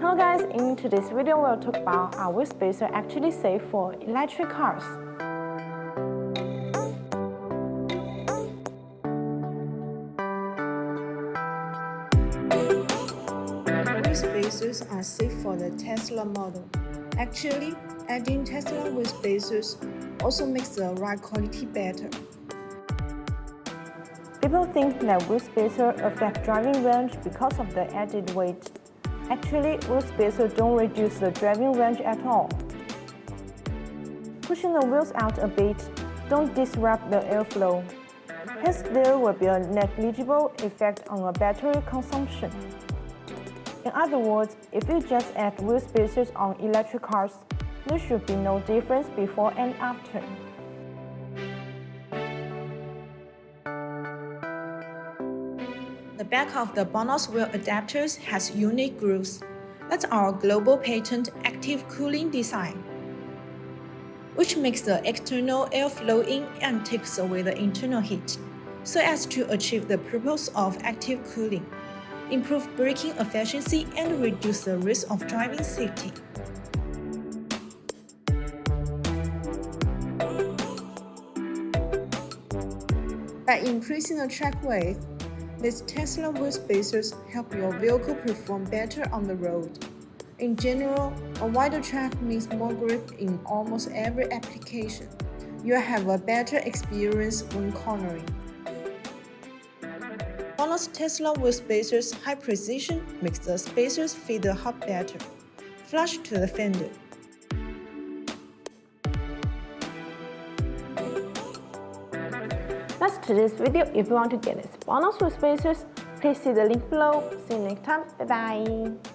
Hello guys, in today's video we'll talk about are wheel spacers actually safe for electric cars. Wheel spacers are safe for the Tesla model. Actually, adding Tesla wheel spacers also makes the ride quality better. People think that wheel spacers affect driving range because of the added weight. Actually, wheel spacers don't reduce the driving range at all. Pushing the wheels out a bit don't disrupt the airflow. Hence, there will be a negligible effect on the battery consumption. In other words, if you just add wheel spacers on electric cars, there should be no difference before and after. The back of the BONOSS wheel adapters has unique grooves. That's our global patent active cooling design, which makes the external air flow in and takes away the internal heat, so as to achieve the purpose of active cooling, improve braking efficiency and reduce the risk of driving safety. By increasing the track width, these Tesla wheel spacers help your vehicle perform better on the road. In general, a wider track means more grip in almost every application. You'll have a better experience when cornering. BONOSS Tesla wheel spacers high precision makes the spacers fit the hub better, flush to the fender. That's today's video. If you want to get this BONOSS wheel spacers, please see the link below. See you next time. Bye bye.